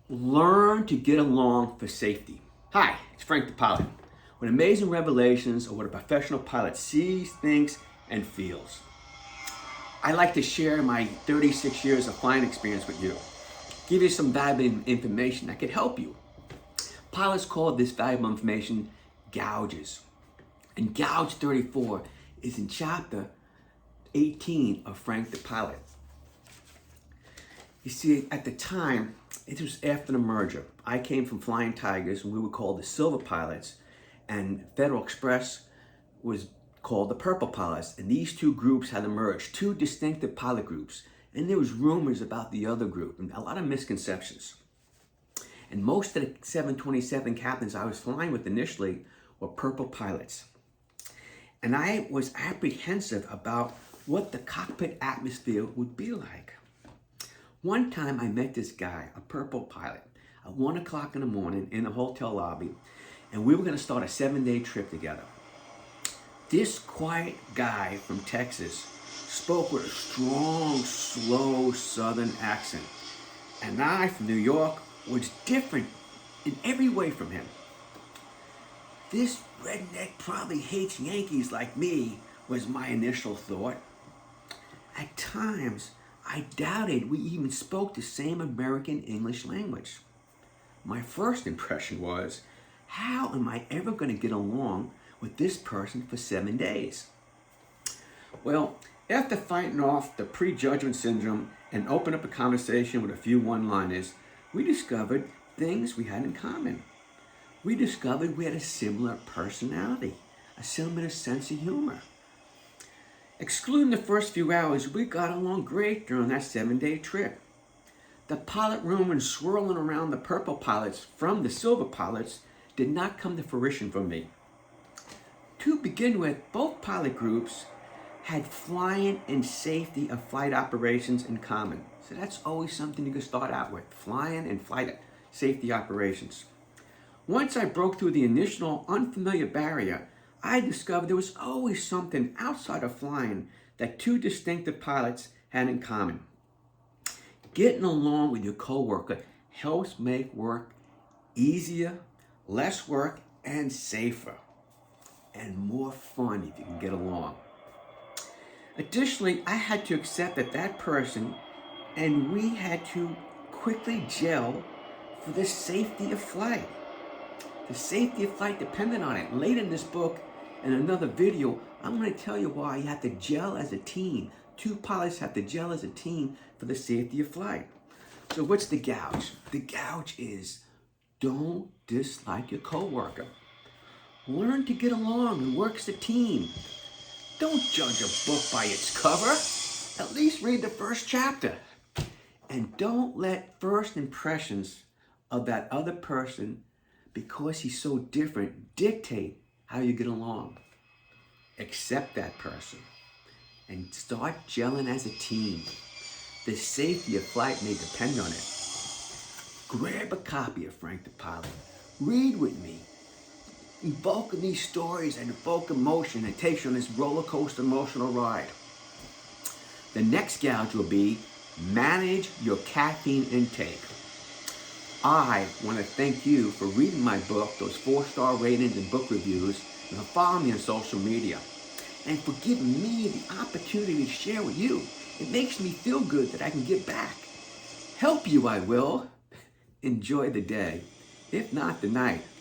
Learn to get along for safety. Hi, it's Frank the pilot, with amazing revelations of what a professional pilot sees, thinks, and feels. I like to share my 36 years of flying experience with you, give you some valuable information that could help you. Pilots call this valuable information gouges. And gouge 34 is in chapter 18 of Frank the Pilot. You see, at the time, it was after the merger. I came from Flying Tigers, and we were called the Silver Pilots, and Federal Express was called the Purple Pilots. And these two groups had emerged, two distinctive pilot groups. And there was rumors about the other group, and a lot of misconceptions. And most of the 727 captains I was flying with initially were Purple Pilots. And I was apprehensive about what the cockpit atmosphere would be like. One time I met this guy, a Purple Pilot, at 1 o'clock in the morning in the hotel lobby, and we were going to start a 7-day trip together. This quiet guy from Texas spoke with a strong, slow Southern accent. And I, from New York, was different in every way from him. This redneck probably hates Yankees like me, was my initial thought. At times, I doubted we even spoke the same American English language. My first impression was, how am I ever going to get along with this person for 7 days? Well, after fighting off the prejudgment syndrome and opening up a conversation with a few one-liners, we discovered things we had in common. We discovered we had a similar personality, a similar sense of humor. Excluding the first few hours, we got along great during that 7-day trip. The pilot rumors swirling around the Purple Pilots from the Silver Pilots did not come to fruition for me. To begin with, both pilot groups had flying and safety of flight operations in common. So that's always something you can start out with, flying and flight safety operations. Once I broke through the initial unfamiliar barrier, I discovered there was always something outside of flying that two distinctive pilots had in common. Getting along with your coworker helps make work easier, less work, and safer, and more fun if you can get along. Additionally, I had to accept that person and we had to quickly gel for the safety of flight. The safety of flight depended on it. Later in this book, in another video, I'm going to tell you why you have to gel as a team. Two pilots have to gel as a team for the safety of flight. So what's the gouge? The gouge is, don't dislike your coworker. Learn to get along and work as a team. Don't judge a book by its cover. At least read the first chapter. And don't let first impressions of that other person, because he's so different, dictate how you get along. Accept that person and start gelling as a team. The safety of flight may depend on it. Grab a copy of Frank the Pilot. Read with me. Evoke these stories and evoke emotion and take you on this roller coaster emotional ride. The next gouge will be manage your caffeine intake. I want to thank you for reading my book, those 4-star ratings and book reviews, and for following me on social media, and for giving me the opportunity to share with you. It makes me feel good that I can give back. Help you, I will. Enjoy the day, if not the night.